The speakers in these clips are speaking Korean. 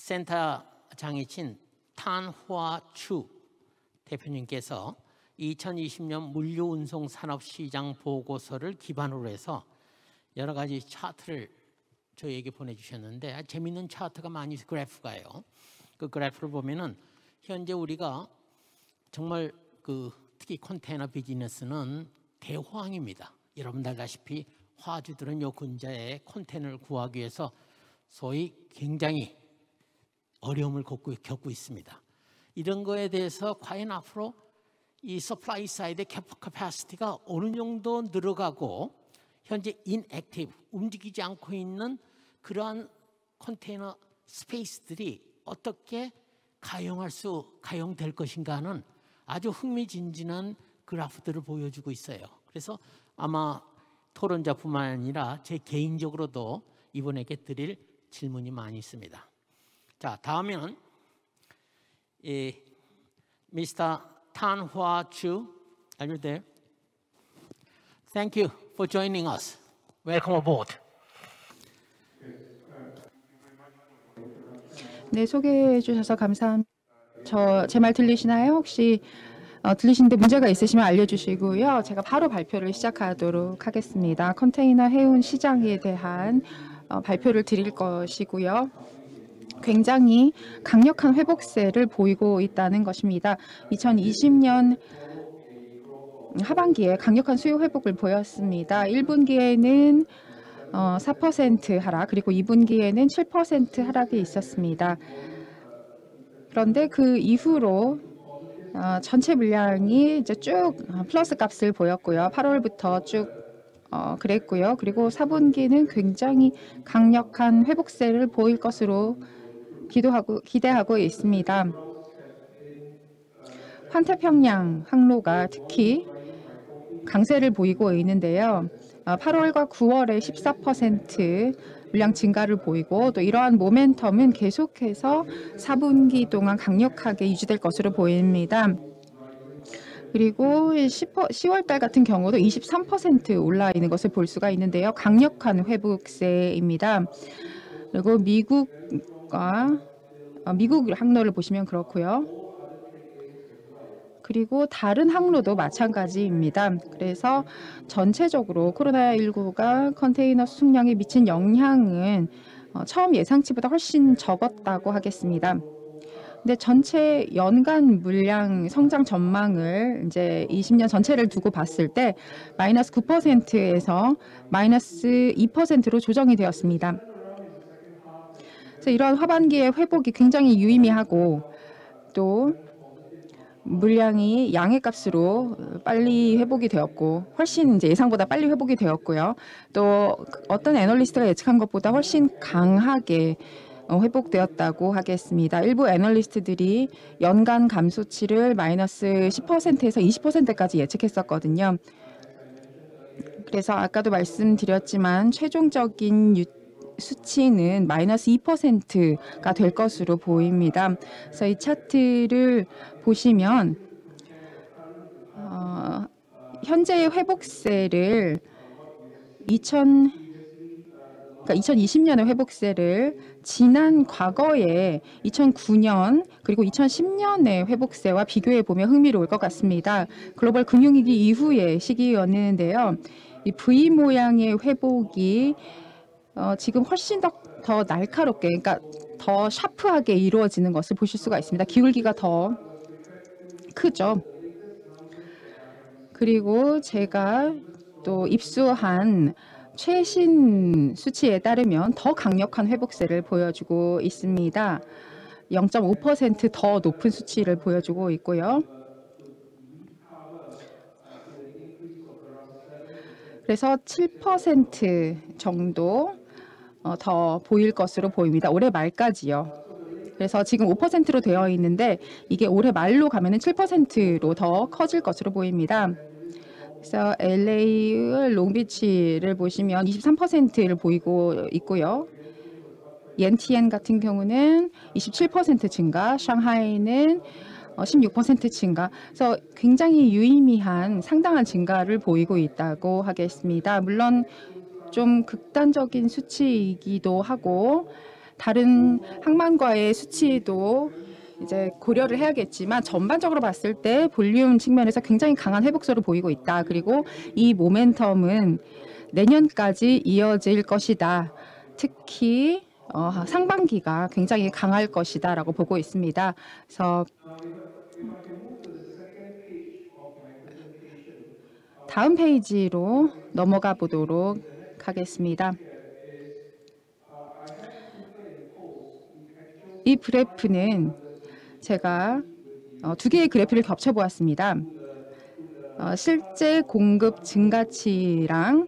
센터장이신 탄화추 대표님께서 2020년 물류운송 산업시장 보고서를 기반으로 해서 여러 가지 차트를 저희에게 보내주셨는데 재미있는 차트가 많이 그래프가요. 그 그래프를 보면은 현재 우리가 정말 특히 컨테이너 비즈니스는 대호황입니다. 여러분들 알다시피 화주들은 요 근자에 컨테이너를 구하기 위해서 소위 굉장히 어려움을 겪고 있습니다. 이런 거에 대해서 과연 앞으로 이 서플라이 사이드의 캐파시티가 어느 정도 늘어가고 현재 인액티브, 움직이지 않고 있는 그러한 컨테이너 스페이스들이 어떻게 가용될 것인가는 아주 흥미진진한 그래프들을 보여주고 있어요. 그래서 아마 토론자뿐만 아니라 제 개인적으로도 이분에게 드릴 질문이 많이 있습니다. 자, 다음은 Mr. Tan Hua Chu, are you there? Thank you for joining us. Welcome aboard. 네, 소개해 주셔서 감사합니다. 제 말 들리시나요? 혹시 들리시는데 문제가 있으시면 알려주시고요. 제가 바로 발표를 시작하도록 하겠습니다. 컨테이너 해운 시장에 대한 발표를 드릴 것이고요. 굉장히 강력한 회복세를 보이고 있다는 것입니다. 2020년 하반기에 강력한 수요 회복을 보였습니다. 1분기에는 4% 하락, 그리고 2분기에는 7% 하락이 있었습니다. 그런데 그 이후로 전체 물량이 이제 쭉 플러스 값을 보였고요. 8월부터 쭉 그랬고요. 그리고 4분기는 굉장히 강력한 회복세를 보일 것으로 기대하고 있습니다. 환태평양 항로가 특히 강세를 보이고 있는데요. 8월과 9월에 14% 물량 증가를 보이고 또 이러한 모멘텀은 계속해서 4분기 동안 강력하게 유지될 것으로 보입니다. 그리고 10월 달 같은 경우도 23% 올라 있는 것을 볼 수가 있는데요. 강력한 회복세입니다. 그리고 미국 항로를 보시면 그렇고요. 그리고 다른 항로도 마찬가지입니다. 그래서 전체적으로 코로나19가 컨테이너 수송량에 미친 영향은 처음 예상치보다 훨씬 적었다고 하겠습니다. 근데 전체 연간 물량 성장 전망을 이제 20년 전체를 두고 봤을 때 마이너스 9%에서 마이너스 2%로 조정이 되었습니다. 그래서 이러한 하반기의 회복이 굉장히 유의미하고 또 물량이 양의 값으로 빨리 회복이 되었고 훨씬 이제 예상보다 빨리 회복이 되었고요. 또 어떤 애널리스트가 예측한 것보다 훨씬 강하게 회복되었다고 하겠습니다. 일부 애널리스트들이 연간 감소치를 마이너스 10%에서 20%까지 예측했었거든요. 그래서 아까도 말씀드렸지만 최종적인 수치는 마이너스 2%가 될 것으로 보입니다. 그래서 이 차트를 보시면 현재의 회복세를 2020년의 회복세를 지난 과거에 2009년 그리고 2010년의 회복세와 비교해 보면 흥미로울 것 같습니다. 글로벌 금융위기 이후의 시기였는데요. 이 V 모양의 회복이 지금 훨씬 더 날카롭게, 그러니까 더 샤프하게 이루어지는 것을 보실 수가 있습니다. 기울기가 더 크죠. 그리고 제가 또 입수한 최신 수치에 따르면 더 강력한 회복세를 보여주고 있습니다. 0.5% 더 높은 수치를 보여주고 있고요. 그래서 7% 정도 더 보일 것으로 보입니다. 올해 말까지요. 그래서 지금 5%로 되어 있는데 이게 올해 말로 가면은 7%로 더 커질 것으로 보입니다. 그래서 LA 롱비치를 보시면 23%를 보이고 있고요. 옌티엔 같은 경우는 27% 증가, 상하이는 16% 증가. 그래서 굉장히 유의미한 상당한 증가를 보이고 있다고 하겠습니다. 물론 좀 극단적인 수치이기도 하고 다른 항만과의 수치도 이제 고려를 해야겠지만 전반적으로 봤을 때 볼륨 측면에서 굉장히 강한 회복세를 보이고 있다. 그리고 이 모멘텀은 내년까지 이어질 것이다. 특히 상반기가 굉장히 강할 것이다라고 보고 있습니다. 그래서 다음 페이지로 넘어가 보도록 하겠습니다. 이 그래프는 제가 두 개의 그래프를 겹쳐 보았습니다. 실제 공급 증가치랑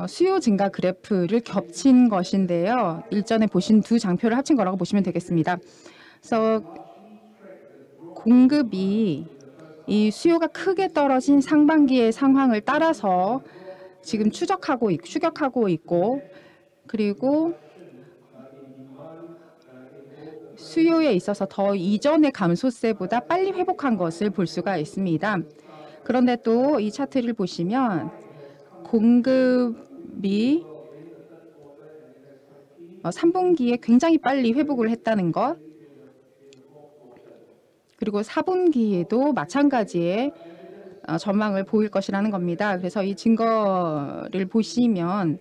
수요 증가 그래프를 겹친 것인데요. 일전에 보신 두 장표를 합친 거라고 보시면 되겠습니다. 그래서 공급이 이 수요가 크게 떨어진 상반기의 상황을 따라서 지금 추격하고 있고 그리고 수요에 있어서 더 이전의 감소세보다 빨리 회복한 것을 볼 수가 있습니다. 그런데 또 이 차트를 보시면 공급이 3분기에 굉장히 빨리 회복을 했다는 것, 그리고 4분기에도 마찬가지의 전망을 보일 것이라는 겁니다. 그래서 이 증거를 보시면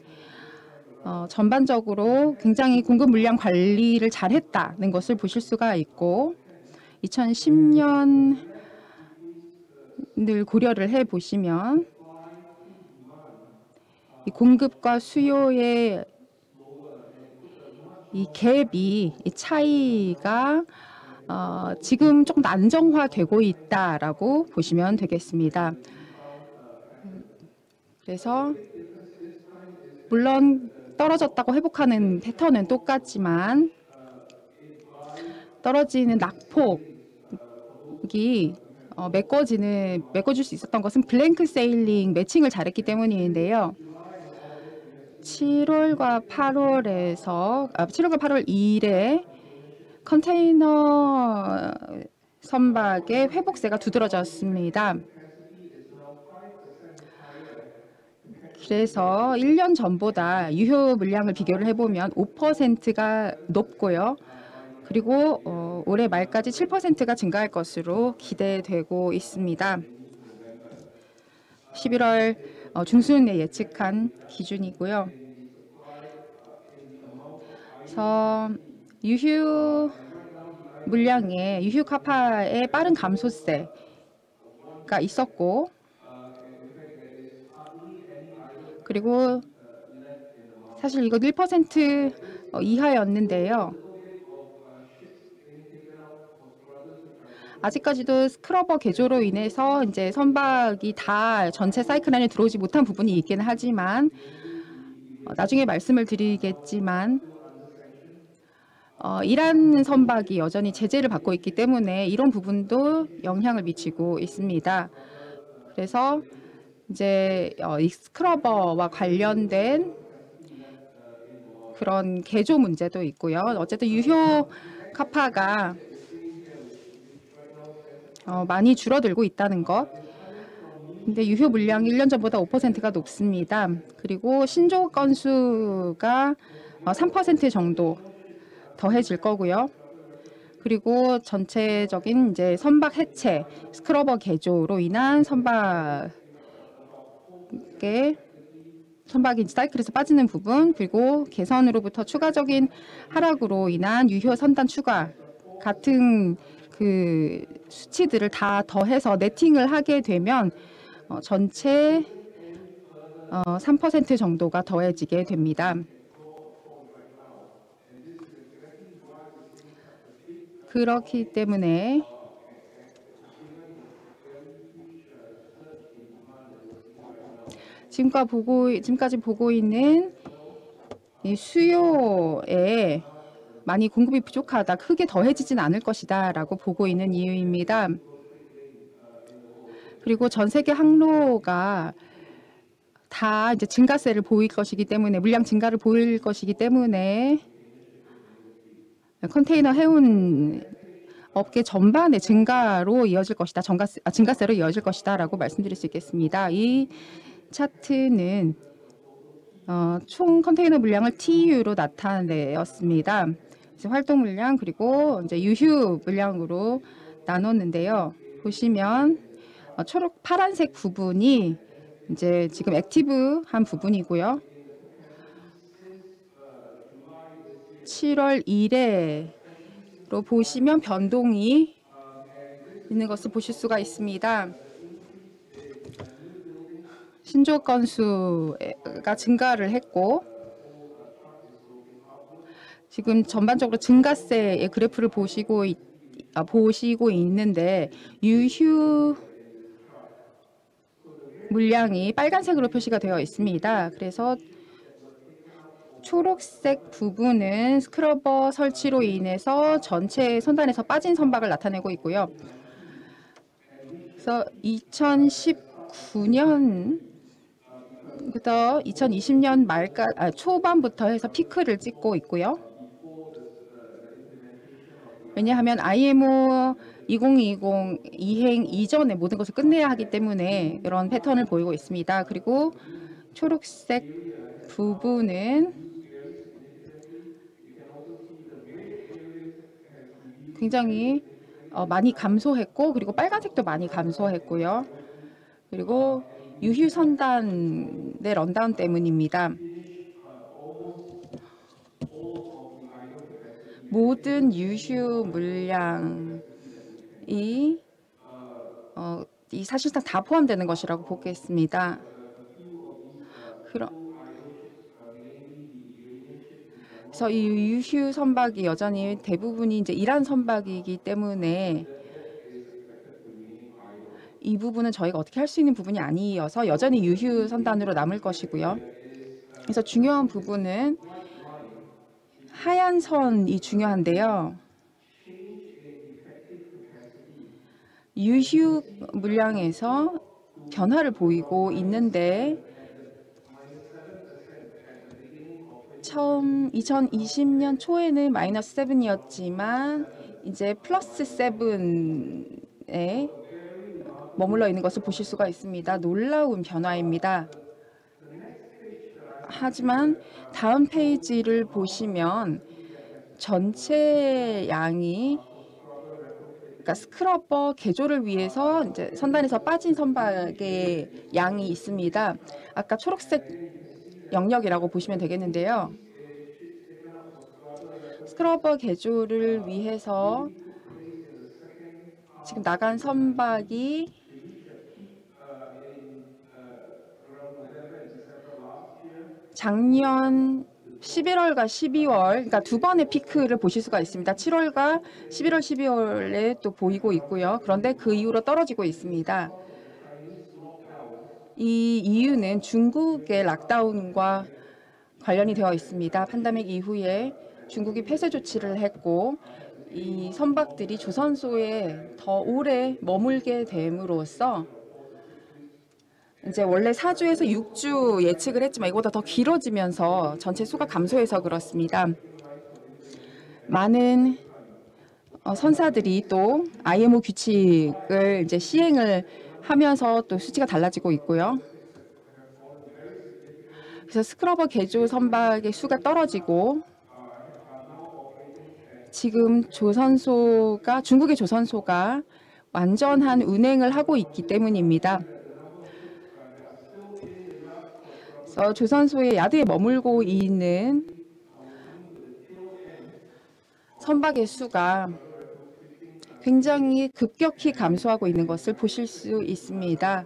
전반적으로 굉장히 공급 물량 관리를 잘했다는 것을 보실 수가 있고 2010년을 고려를 해 보시면 이 공급과 수요의 이 갭이 이 차이가 지금 조금 안정화되고 있다라고 보시면 되겠습니다. 그래서 물론 떨어졌다고 회복하는 패턴은 똑같지만 떨어지는 낙폭이 메꿔줄 수 있었던 것은 블랭크 세일링 매칭을 잘했기 때문인데요. 7월과 8월 1일에 컨테이너 선박의 회복세가 두드러졌습니다. 그래서 1년 전보다 유효 물량을 비교를 해보면 5%가 높고요. 그리고 올해 말까지 7%가 증가할 것으로 기대되고 있습니다. 11월 중순에 예측한 기준이고요. 그래서 유휴 물량의 유휴 카파의 빠른 감소세가 있었고 그리고 사실 이거 1% 이하였는데요. 아직까지도 스크러버 개조로 인해서 이제 선박이 다 전체 사이클 안에 들어오지 못한 부분이 있긴 하지만 나중에 말씀을 드리겠지만 이란 선박이 여전히 제재를 받고 있기 때문에 이런 부분도 영향을 미치고 있습니다. 그래서 이제 이 스크러버와 관련된 그런 개조 문제도 있고요. 어쨌든 유효 카파가 많이 줄어들고 있다는 것. 근데 유효 물량이 1년 전보다 5%가 높습니다. 그리고 신조 건수가 3% 정도 더해질 거고요. 그리고 전체적인 이제 선박 해체, 스크러버 개조로 인한 선박이 사이클에서 빠지는 부분, 그리고 개선으로부터 추가적인 하락으로 인한 유효 선단 추가 같은 그 수치들을 다 더해서 네팅을 하게 되면 전체 3% 정도가 더해지게 됩니다. 그렇기 때문에 지금까지 보고 있는 이 수요에 많이 공급이 부족하다, 크게 더해지진 않을 것이다 라고 보고 있는 이유입니다. 그리고 전 세계 항로가 다 이제 증가세를 보일 것이기 때문에, 물량 증가를 보일 것이기 때문에 컨테이너 해운 업계 전반의 증가로 이어질 것이다, 증가세로 이어질 것이다 라고 말씀드릴 수 있겠습니다. 이 차트는 총 컨테이너 물량을 TU로 나타내었습니다. 그래서 활동 물량 그리고 이제 유휴 물량으로 나눴는데요. 보시면 초록 파란색 부분이 이제 지금 액티브한 부분이고요. 7월 1일로 보시면 변동이 있는 것을 보실 수가 있습니다. 신조 건수가 증가를 했고 지금 전반적으로 증가세의 그래프를 보시고 있는데 유휴 물량이 빨간색으로 표시가 되어 있습니다. 그래서 초록색 부분은 스크러버 설치로 인해서 전체 선단에서 빠진 선박을 나타내고 있고요. 그래서 2019년부터 2020년 초반부터 해서 피크를 찍고 있고요. 왜냐하면 IMO 2020 이행 이전에 모든 것을 끝내야 하기 때문에 이런 패턴을 보이고 있습니다. 그리고 초록색 부분은 굉장히 많이 감소했고 그리고 빨간색도 많이 감소했고요. 그리고 유휴 선단의 런다운 때문입니다. 모든 유휴 물량이 사실상 다 포함되는 것이라고 보겠습니다. 그래서 이 유휴 선박이 여전히 대부분이 이제 이란 선박이기 때문에 이 부분은 저희가 어떻게 할 수 있는 부분이 아니어서 여전히 유휴 선단으로 남을 것이고요. 그래서 중요한 부분은 하얀 선이 중요한데요. 유휴 물량에서 변화를 보이고 있는데 처음 2020년 초에는 마이너스 7이었지만 이제 플러스 7에 머물러 있는 것을 보실 수가 있습니다. 놀라운 변화입니다. 하지만 다음 페이지를 보시면 전체 양이 그러니까 스크러버 개조를 위해서 이제 선단에서 빠진 선박의 양이 있습니다. 아까 초록색 영역이라고 보시면 되겠는데요. 스크러버 개조를 위해서 지금 나간 선박이 작년 11월과 12월, 그러니까 두 번의 피크를 보실 수가 있습니다. 7월과 11월, 12월에 또 보이고 있고요. 그런데 그 이후로 떨어지고 있습니다. 이 이유는 중국의 락다운과 관련이 되어 있습니다. 팬데믹 이후에 중국이 폐쇄 조치를 했고 이 선박들이 조선소에 더 오래 머물게 됨으로써 이제 원래 4주에서 6주 예측을 했지만 이거보다 더 길어지면서 전체 수가 감소해서 그렇습니다. 많은 선사들이 또 IMO 규칙을 이제 시행을 하면서 또 수치가 달라지고 있고요. 그래서 스크러버 개조 선박의 수가 떨어지고 지금 중국의 조선소가 완전한 운행을 하고 있기 때문입니다. 그래서 조선소의 야드에 머물고 있는 선박의 수가 굉장히 급격히 감소하고 있는 것을 보실 수 있습니다.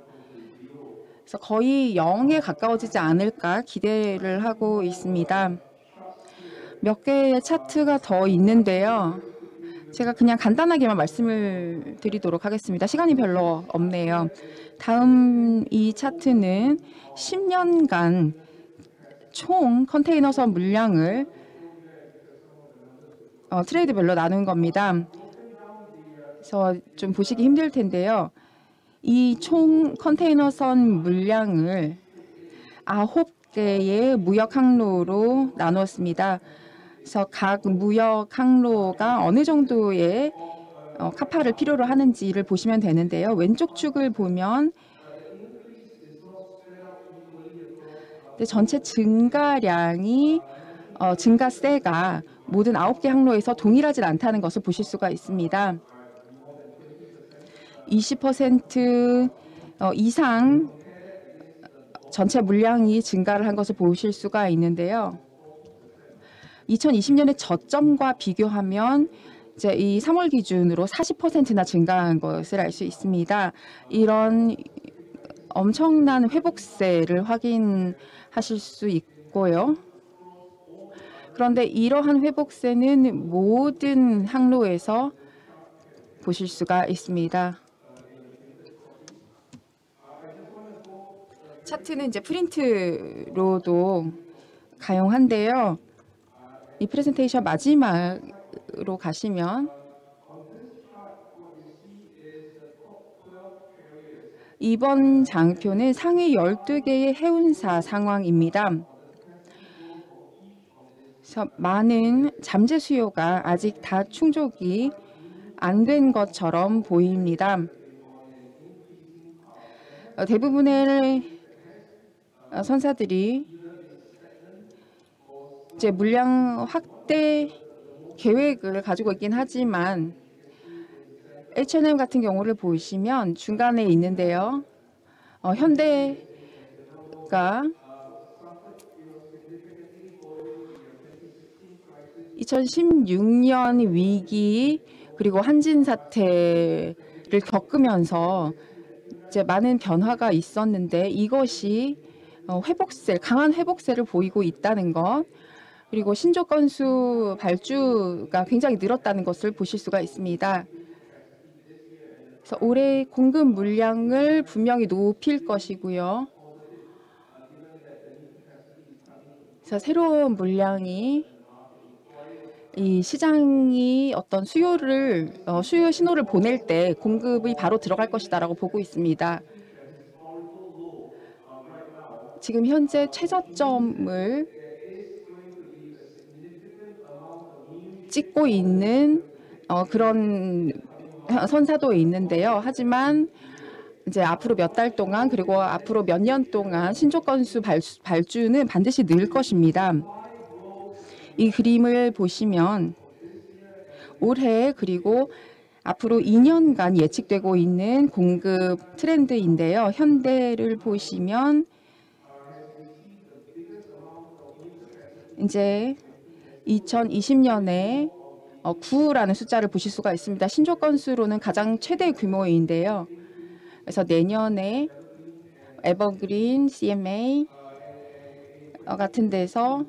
그래서 거의 0에 가까워지지 않을까 기대를 하고 있습니다. 몇 개의 차트가 더 있는데요. 제가 그냥 간단하게만 말씀을 드리도록 하겠습니다. 시간이 별로 없네요. 다음 이 차트는 10년간 총 컨테이너선 물량을 트레이드별로 나눈 겁니다. 그래서 좀 보시기 힘들 텐데요. 이 총 컨테이너선 물량을 9개의 무역 항로로 나눴습니다. 그래서 각 무역 항로가 어느 정도의 카파를 필요로 하는지를 보시면 되는데요. 왼쪽 축을 보면 근데 전체 증가량이 증가세가 모든 9개 항로에서 동일하지 않다는 것을 보실 수가 있습니다. 20% 이상 전체 물량이 증가를 한 것을 보실 수가 있는데요. 2020년의 저점과 비교하면 이제 이 3월 기준으로 40%나 증가한 것을 알 수 있습니다. 이런 엄청난 회복세를 확인하실 수 있고요. 그런데 이러한 회복세는 모든 항로에서 보실 수가 있습니다. 차트는 이제 프린트로도 가용한데요. 이 프레젠테이션 마지막으로 가시면 이번 장표는 상위 12개의 해운사 상황입니다. 그래서 많은 잠재 수요가 아직 다 충족이 안 된 것처럼 보입니다. 대부분의 선사들이 이제 물량 확대 계획을 가지고 있긴 하지만 H&M 같은 경우를 보시면 중간에 있는데요. 현대가 2016년 위기 그리고 한진 사태를 겪으면서 이제 많은 변화가 있었는데 이것이 회복세, 강한 회복세를 보이고 있다는 것, 그리고 신조 건수 발주가 굉장히 늘었다는 것을 보실 수가 있습니다. 그래서 올해 공급 물량을 분명히 높일 것이고요. 그래서 새로운 물량이 이 시장이 어떤 수요 신호를 보낼 때 공급이 바로 들어갈 것이다라고 보고 있습니다. 지금 현재 최저점을 찍고 있는 그런 선사도에 있는데요. 하지만 이제 앞으로 몇 달 동안 그리고 앞으로 몇 년 동안 신조 건수 발주는 반드시 늘 것입니다. 이 그림을 보시면 올해 그리고 앞으로 2년간 예측되고 있는 공급 트렌드인데요. 현대를 보시면 이제 2020년에 9라는 숫자를 보실 수가 있습니다. 신조 건수로는 가장 최대 규모인데요. 그래서 내년에 에버그린, CMA 같은 데서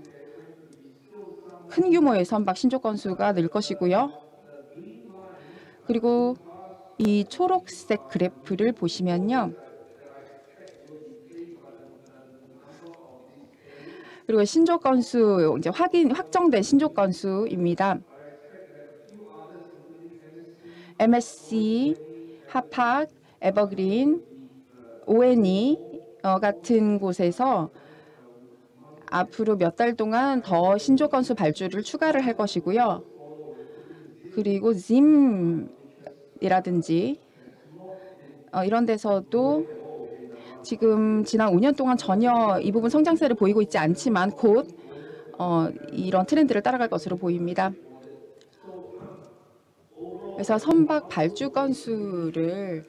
큰 규모의 선박 신조 건수가 늘 것이고요. 그리고 이 초록색 그래프를 보시면요. 그리고 신조 건수 이제 확정된 신조 건수입니다. MSC, 하팍, 에버그린, ONE 같은 곳에서 앞으로 몇 달 동안 더 신조 건수 발주를 추가를 할 것이고요. 그리고 ZIM이라든지 이런 데서도 지금 지난 5년 동안 전혀 이 부분 성장세를 보이고 있지 않지만 곧 이런 트렌드를 따라갈 것으로 보입니다. 그래서 선박 발주 건수를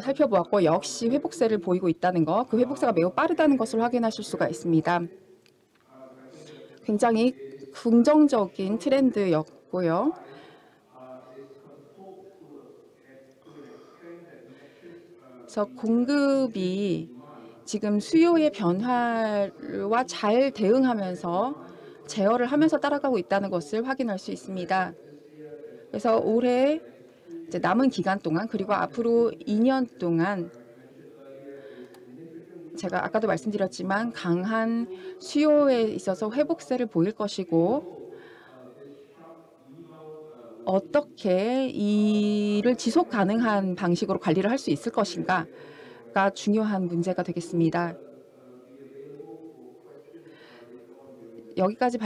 살펴보았고 역시 회복세를 보이고 있다는 것, 그 회복세가 매우 빠르다는 것을 확인하실 수가 있습니다. 굉장히 긍정적인 트렌드였고요. 그래서 공급이 지금 수요의 변화와 잘 대응하면서 제어를 하면서 따라가고 있다는 것을 확인할 수 있습니다. 그래서 올해 이제 남은 기간 동안 그리고 앞으로 2년 동안 제가 아까도 말씀드렸지만 강한 수요에 있어서 회복세를 보일 것이고 어떻게 이를 지속 가능한 방식으로 관리를 할 수 있을 것인가가 중요한 문제가 되겠습니다. 여기까지